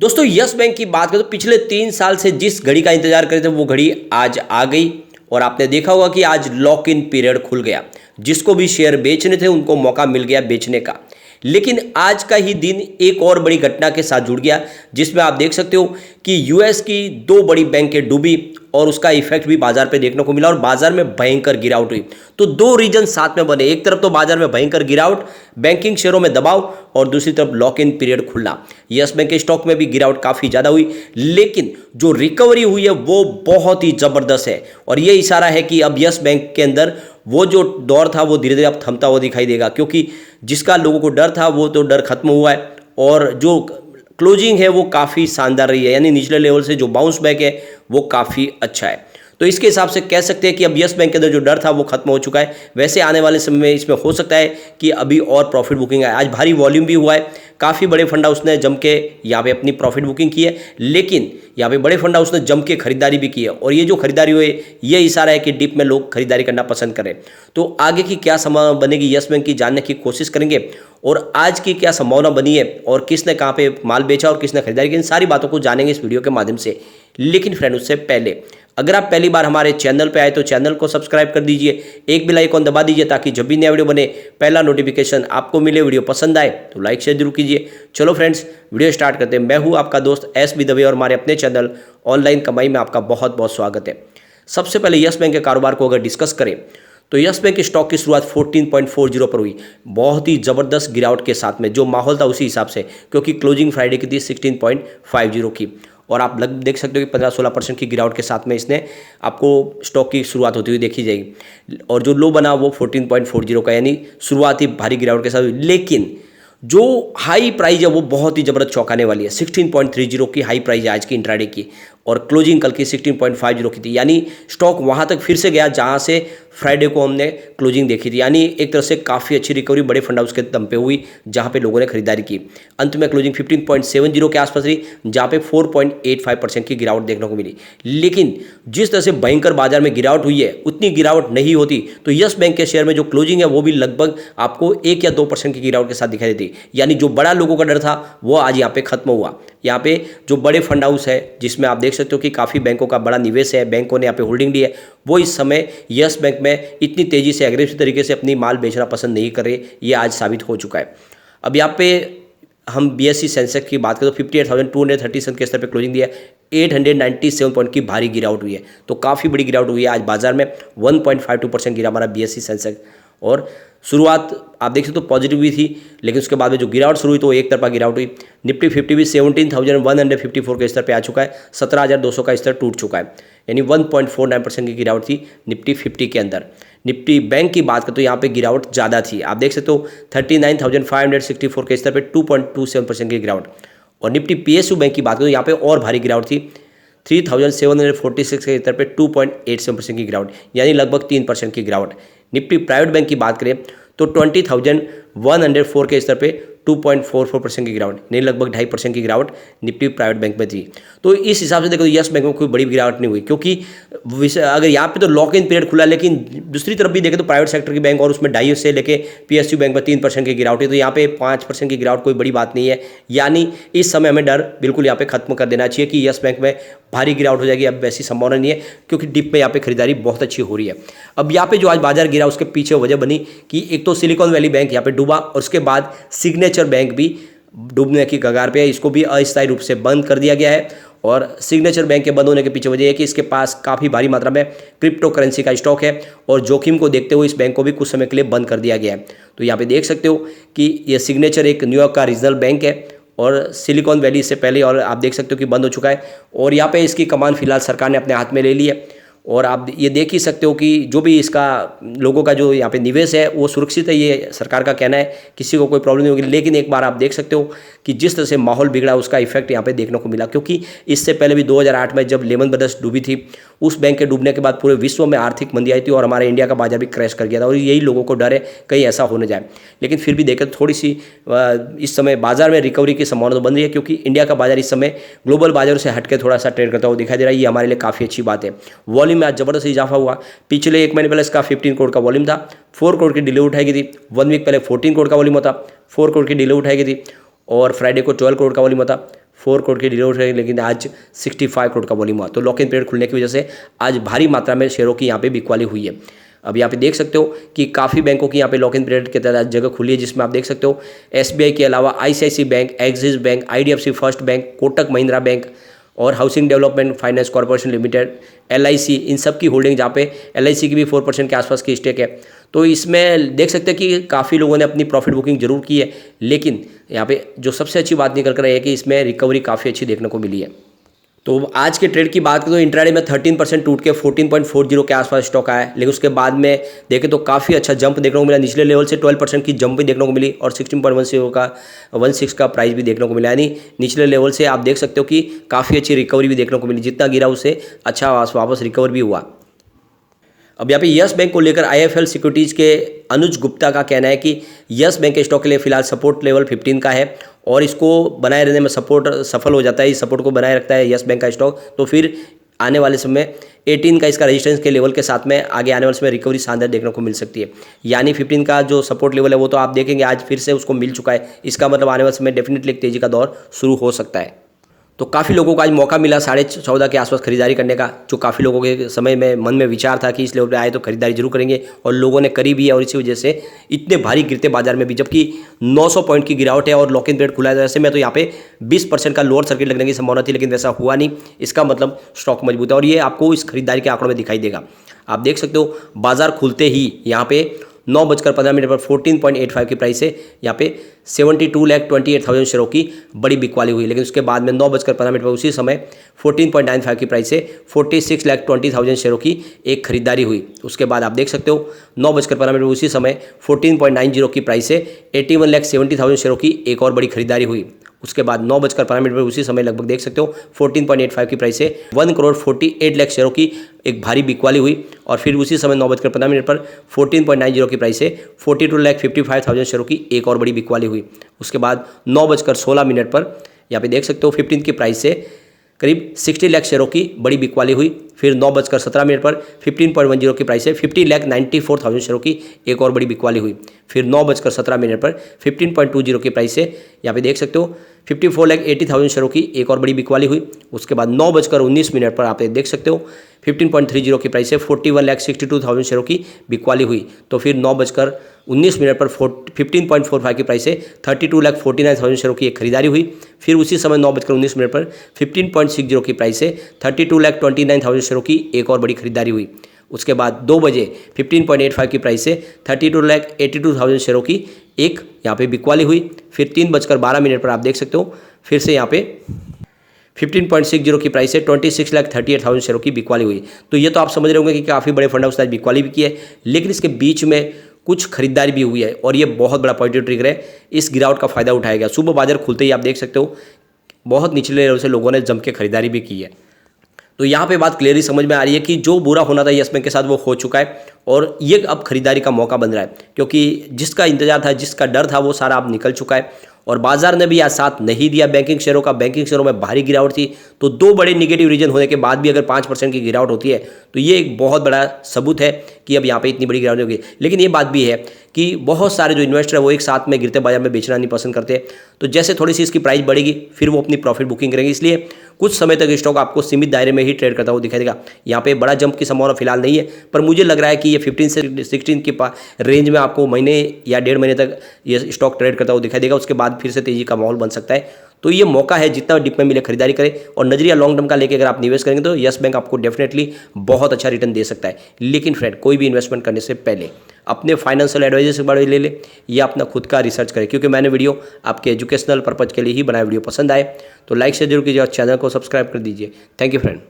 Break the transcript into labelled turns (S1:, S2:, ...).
S1: दोस्तों yes bank की बात करें तो पिछले 3 साल से जिस घड़ी का इंतजार कर रहे थे वो घड़ी आज आ गई। और आपने देखा होगा कि आज लॉक इन पीरियड खुल गया। जिसको भी शेयर बेचने थे उनको मौका मिल गया बेचने का। लेकिन आज का ही दिन एक और बड़ी घटना के साथ जुड़ गया, जिसमें आप देख सकते हो कि यूएस की दो बड़ी बैंकें डूबी और उसका इफेक्ट भी बाजार पे देखने को मिला और बाजार में भयंकर गिरावट हुई। तो दो रीजन साथ में बने, एक तरफ तो बाजार में भयंकर गिरावट, बैंकिंग शेयरों में दबाव, और दूसरी तरफ lock in period Khulna. Yes bank के स्टॉक में भी गिरावट काफ़ी ज़्यादा हुई, लेकिन जो रिकवरी हुई है वो बहुत ही ज़बरदस्त है। और ये इशारा है कि अब यस बैंक के अंदर वो जो दौर था वो धीरे धीरे अब थमता हुआ दिखाई देगा, क्योंकि जिसका लोगों को डर था वो तो डर खत्म हुआ है। और जो क्लोजिंग है वो काफ़ी शानदार रही है, यानी निचले लेवल से जो बाउंस बैक है वो काफ़ी अच्छा है। तो इसके हिसाब से कह सकते हैं कि अब यस बैंक के अंदर जो डर था वो खत्म हो चुका है। वैसे आने वाले समय में इसमें हो सकता है कि अभी और प्रॉफिट बुकिंग आए। आज भारी वॉल्यूम भी हुआ है, काफ़ी बड़े फंड हाउस ने जम के यहाँ पे अपनी प्रॉफिट बुकिंग की है, लेकिन यहाँ पे बड़े फंड हाउस ने जम के खरीदारी भी की है। और ये जो खरीदारी हुई ये इशारा है कि डिप में लोग खरीदारी करना पसंद करें। तो आगे की क्या संभावना बनेगी यस बैंक की जानने की कोशिश करेंगे, और आज की क्या संभावना बनी है और किसने कहाँ पे माल बेचा और किसने खरीदारी की, इन सारी बातों को जानेंगे इस वीडियो के माध्यम से। लेकिन फ्रेंड उससे पहले अगर आप पहली बार हमारे चैनल पे आए तो चैनल को सब्सक्राइब कर दीजिए, एक बेल आइकॉन दबा दीजिए ताकि जब भी नया वीडियो बने पहला नोटिफिकेशन आपको मिले। वीडियो पसंद आए तो लाइक शेयर जरूर कीजिए। चलो फ्रेंड्स वीडियो स्टार्ट करते हैं। मैं हूँ आपका दोस्त एस.बी. दवे और हमारे अपने चैनल ऑनलाइन कमाई में आपका बहुत बहुत स्वागत है। सबसे पहले यस बैंक के कारोबार को अगर डिस्कस करें तो यस बैंक के स्टॉक की शुरुआत 14.40 पर हुई, बहुत ही ज़बरदस्त गिरावट के साथ में। जो माहौल था उसी हिसाब से, क्योंकि क्लोजिंग फ्राइडे की थी 16.50 की, और आप देख सकते हो कि 15-16% की गिरावट के साथ में इसने आपको स्टॉक की शुरुआत होती हुई देखी जाएगी। और जो लो बना वो 14.40 का, यानी शुरुआती भारी गिरावट के साथ हुई। लेकिन जो हाई प्राइस है वो बहुत ही ज़बरदस्त चौंकाने वाली है। 16.30 की हाई प्राइस है आज की इंट्राडे की, और क्लोजिंग कल की 16.50 की थी। यानी स्टॉक वहाँ तक फिर से गया जहाँ से फ्राइडे को हमने क्लोजिंग देखी थी। यानी एक तरह से काफ़ी अच्छी रिकवरी बड़े फंड हाउस के दम पे हुई, जहाँ पे लोगों ने खरीदारी की। अंत में क्लोजिंग 15.70 के आसपास रही, जहाँ पे 4.85% की गिरावट देखने को मिली। लेकिन जिस तरह से भयंकर बाजार में गिरावट हुई है उतनी गिरावट नहीं होती तो यस बैंक के शेयर में जो क्लोजिंग है वो भी लगभग आपको 1 या 2% की गिरावट के साथ दिखाई देती। यानी जो बड़ा लोगों का डर था वो आज यहाँ पे खत्म हुआ। यहाँ पे जो बड़े फंड हाउस है जिसमें आप देख सकते हो कि काफ़ी बैंकों का बड़ा निवेश है, बैंकों ने यहाँ पे होल्डिंग ली है, वो इस समय यस बैंक में इतनी तेज़ी से एग्रेसिव तरीके से अपनी माल बेचना पसंद नहीं कर रहे। ये आज साबित हो चुका है। अब यहाँ पे हम बीएसई सेंसेक्स की बात करें तो 58,237 के स्तर पे क्लोजिंग दिया है। 897 पॉइंट की भारी गिरावट हुई है, तो काफ़ी बड़ी गिरावट हुई है आज बाजार में। 1.52% गिरा हमारा बीएसई सेंसेक्स। और शुरुआत आप देख सकते हो पॉजिटिव भी थी, लेकिन उसके बाद में जो गिरावट शुरू हुई तो एक तरफा गिरावट हुई। निफ्टी 50 भी 17,154 के स्तर पे आ चुका है, 17,200 का स्तर टूट चुका है, यानी 1.49% की गिरावट थी निफ्टी 50 के अंदर। निफ्टी बैंक की बात करें तो यहाँ पे गिरावट ज़्यादा थी, आप देख सकते हो 39,564 के स्तर पे 2.27% की गिरावट। और निफ्टी पीएसयू बैंक की बात करें तो यहाँ पे और भारी गिरावट थी, 3,746 के स्तर पे 2.87% की गिरावट, यानी लगभग 3% की गिरावट। निफ्टी प्राइवेट बैंक की बात करें तो 20,104 के स्तर पे 2.44% की गिरावट, यानी लगभग 2.5% की गिरावट निफ्टी प्राइवेट बैंक में थी। तो इस हिसाब से देखो यस बैंक में कोई बड़ी गिरावट नहीं हुई, क्योंकि अगर यहाँ पे तो लॉक इन पीरियड खुला, लेकिन दूसरी तरफ भी देखें तो प्राइवेट सेक्टर की बैंक और उसमें 2.5 से लेके पीएसयू बैंक में 3% की गिरावट है, तो यहाँ पे 5% की गिरावट कोई बड़ी बात नहीं है। यानी इस समय हमें डर बिल्कुल यहाँ पे खत्म कर देना चाहिए कि यस बैंक में भारी गिरावट हो जाएगी। अब वैसी संभावना नहीं है, क्योंकि डिप में यहाँ पे खरीदारी बहुत अच्छी हो रही है। अब यहाँ पे जो आज बाजार गिरा उसके पीछे वजह बनी कि एक तो सिलिकॉन वैली बैंक यहाँ पे डूबा, और उसके बाद सिग्नेचर बैंक भी डूबने की कगार पे है। इसको भी अस्थायी रूप से बंद कर दिया गया है। और सिग्नेचर बैंक के बंद होने के पीछे वजह है कि इसके पास काफ़ी भारी मात्रा में क्रिप्टो करेंसी का स्टॉक है, और जोखिम को देखते हुए इस बैंक को भी कुछ समय के लिए बंद कर दिया गया है। तो यहाँ पे देख सकते हो कि ये सिग्नेचर एक न्यूयॉर्क का रीजनल बैंक है, और सिलिकॉन वैली इससे पहले और आप देख सकते हो कि बंद हो चुका है। और यहाँ पे इसकी कमान फिलहाल सरकार ने अपने हाथ में ले ली है। और आप ये देख ही सकते हो कि जो भी इसका लोगों का जो यहाँ पे निवेश है वो सुरक्षित है, ये सरकार का कहना है, किसी को कोई प्रॉब्लम नहीं होगी। लेकिन एक बार आप देख सकते हो कि जिस तरह से माहौल बिगड़ा उसका इफेक्ट यहाँ पे देखने को मिला, क्योंकि इससे पहले भी 2008 में जब लेमन ब्रदर्स डूबी थी, उस बैंक के डूबने के बाद पूरे विश्व में आर्थिक मंदी आई थी और हमारे इंडिया का बाजार भी क्रैश कर गया था। और यही लोगों को डर है कहीं ऐसा होने जाए। लेकिन फिर भी देखें थोड़ी सी इस समय बाजार में रिकवरी की संभावना तो बन रही है, क्योंकि इंडिया का बाजार इस समय ग्लोबल बाजारों से हटकर थोड़ा सा ट्रेड करता हुआ दिखाई दे रहा है। ये हमारे लिए काफ़ी अच्छी बात है। वॉल्यूम में आज जबरदस्त इजाफा हुआ। पिछले एक महीने पहले इसका 15 करोड़ का वॉल्यूम था, 4 करोड़ की डिले उठाई गई थी। 1 वीक पहले 14 करोड़ का वॉल्यूम होता, 4 करोड़ की डिले उठाई गई थी। और फ्राइडे को 12 करोड़ का वॉल्यूम होता, 4 करोड़ की डिलीवरी है, लेकिन आज 65 करोड़ का वॉल्यूम हुआ। तो लॉक इन पीरियड खुलने की वजह से आज भारी मात्रा में शेयरों की यहाँ पे बिकवाली हुई है। अब यहाँ पे देख सकते हो कि काफ़ी बैंकों की यहाँ पे लॉक इन पीरियड के तहत जगह खुली है, जिसमें आप देख सकते हो SBI के अलावा ICICI bank, Axis bank, IDFC first bank, Kotak Mahindra bank और housing development finance corporation limited, LIC, इन सब की होल्डिंग, जहाँ पे LIC की भी 4% के आसपास की स्टेक है। तो इसमें देख सकते हैं कि काफ़ी लोगों ने अपनी प्रॉफिट बुकिंग जरूर की है, लेकिन यहाँ पे जो सबसे अच्छी बात निकल कर है कि इसमें रिकवरी काफ़ी अच्छी देखने को मिली है। तो आज के ट्रेड की बात करें तो इंट्राडे में 13% टूट के 14.40 के आसपास स्टॉक आया है, लेकिन उसके बाद में देखें तो काफ़ी अच्छा जंप देखने को मिला। निचले लेवल से 12% की जंप भी देखने को मिली और 16.16 का प्राइस भी देखने को मिला। यानी निचले लेवल से आप देख सकते हो कि काफ़ी अच्छी रिकवरी भी देखने को मिली, जितना गिरा उससे अच्छा वापस रिकवर भी हुआ। अब यहाँ पे यस बैंक को लेकर IIFL सिक्योरिटीज़ के अनुज गुप्ता का कहना है कि यस बैंक के स्टॉक के लिए फिलहाल सपोर्ट लेवल 15 का है और इसको बनाए रहने में सपोर्ट सफल हो जाता है, इस सपोर्ट को बनाए रखता है यस बैंक का स्टॉक, तो फिर आने वाले समय 18 का इसका रेजिस्टेंस के लेवल के साथ में आगे आने वाले समय रिकवरी शानदार देखने को मिल सकती है। यानी 15 का जो सपोर्ट लेवल है वो तो आप देखेंगे आज फिर से उसको मिल चुका है, इसका मतलब आने वाले समय डेफिनेटली एक तेजी का दौर शुरू हो सकता है। तो काफ़ी लोगों को आज मौका मिला 14.5 के आसपास खरीदारी करने का, जो काफ़ी लोगों के समय में मन में विचार था कि इस लेवल पे आए तो खरीदारी जरूर करेंगे, और लोगों ने करी भी है। और इसी वजह से इतने भारी गिरते बाजार में भी, जबकि 900 पॉइंट की गिरावट है और लॉक इन पीरियड खुला है, वैसे में तो यहाँ पे 20% का लोअर सर्किट लगने की संभावना थी, लेकिन वैसा हुआ नहीं। इसका मतलब स्टॉक मजबूत है और ये आपको इस खरीदारी के आंकड़ों में दिखाई देगा। आप देख सकते हो बाजार खुलते ही यहाँ पे 9:15 पर 14.85 की प्राइस से यहाँ पे 72,28,000 शेयरों की बड़ी बिकवाली हुई, लेकिन उसके बाद में 9:15 पर उसी समय 14.95 की प्राइस से 46,20,000 शेयरों की एक खरीदारी हुई। उसके बाद आप देख सकते हो 9:15 पर उसी समय 14.90 की प्राइस से 81,70,000 शेयरों की एक और बड़ी खरीदारी हुई। उसके बाद 9:15 पर उसी समय लगभग देख सकते हो 14.85 की प्राइस से 1,48,00,000 शेयरों की एक भारी बिकवाली हुई, और फिर उसी समय 9:15 पर 14.90 की प्राइस से 42,55,000 शेयरों की एक और बड़ी बिकवाली हुई। उसके बाद 9:16 पर यहाँ पे देख सकते हो 15 की प्राइस से करीब 60 लाख शेयरों की बड़ी बिकवाली हुई। फिर 9:17 पर 15.10 की प्राइस से 50,94,000 शेयरों की एक और बड़ी बिकवाली हुई। फिर 9:17 पर 15.20 की प्राइस से यहाँ पे देख सकते हो 54,80,000 शेयरों की एक और बड़ी बिकवाली हुई। उसके बाद 9:19 पर आप देख सकते हो 15.30 की प्राइस से 41,62,000 शेयरों की बिकवाली हुई। तो फिर 9:19 पर 15.45 की प्राइस से 32,49,000 शेयरों की एक खरीदारी हुई। फिर उसी समय 9:19 पर 15.60 की प्राइस से 32,29,000 शेयरों की एक और बड़ी खरीदारी हुई। उसके बाद 2 बजे 15.85 की प्राइस से 32,82,000 शेयरों की एक यहाँ पे बिकवाली हुई। फिर 3:12 पर आप देख सकते हो फिर से यहाँ पे 15.60 की प्राइस से 26,38,000 शेयरों की बिकवाली हुई। तो ये तो आप समझ रहे होंगे कि काफ़ी बड़े फंड हाउस ने बिकवाली भी की है, लेकिन इसके बीच में कुछ खरीदारी भी हुई है और ये बहुत बड़ा पॉजिटिव ट्रिगर है। इस गिरावट का फायदा उठाया गया। सुबह बाजार खुलते ही आप देख सकते हो बहुत निचले लेवल से लोगों ने जम के खरीदारी भी की है। तो यहाँ पे बात क्लियरली समझ में आ रही है कि जो बुरा होना था यस बैंक के साथ वो हो चुका है और ये अब खरीदारी का मौका बन रहा है, क्योंकि जिसका इंतजार था, जिसका डर था, वो सारा अब निकल चुका है। और बाजार ने भी आज साथ नहीं दिया बैंकिंग शेयरों का। बैंकिंग शेयरों में भारी गिरावट थी, तो 2 बड़े निगेटिव रीजन होने के बाद भी अगर 5% की गिरावट होती है तो ये एक बहुत बड़ा सबूत है कि अब यहाँ पे इतनी बड़ी गिरावट होगी। लेकिन ये बात भी है कि बहुत सारे जो इन्वेस्टर है वो एक साथ में गिरते बाजार में बेचना नहीं पसंद करते, तो जैसे थोड़ी सी इसकी प्राइस बढ़ेगी फिर वो अपनी प्रॉफिट बुकिंग करेंगे। इसलिए कुछ समय तक स्टॉक आपको सीमित दायरे में ही ट्रेड करता हुआ दिखाई देगा। यहाँ पे बड़ा जंप की संभावना फिलहाल नहीं है, पर मुझे लग रहा है कि ये 15 से 16 के रेंज में आपको महीने या 1.5 महीने तक ये स्टॉक ट्रेड करता हुआ दिखाई देगा। उसके बाद फिर से तेजी का माहौल बन सकता है। तो ये मौका है, जितना डिप में मिले खरीदारी करें और नजरिया लॉन्ग टर्म का लेके अगर आप निवेश करेंगे तो यस बैंक आपको डेफिनेटली बहुत अच्छा रिटर्न दे सकता है। लेकिन फ्रेंड, कोई भी इन्वेस्टमेंट करने से पहले अपने फाइनेंशियल एडवाइजर से बारे ले ले या अपना खुद का रिसर्च करें, क्योंकि मैंने वीडियो आपके एजुकेशनल पर्पज के लिए ही बनाया। वीडियो पसंद आए तो लाइक शेयर जरूर कीजिए और चैनल को सब्सक्राइब कर दीजिए। Thank you friend.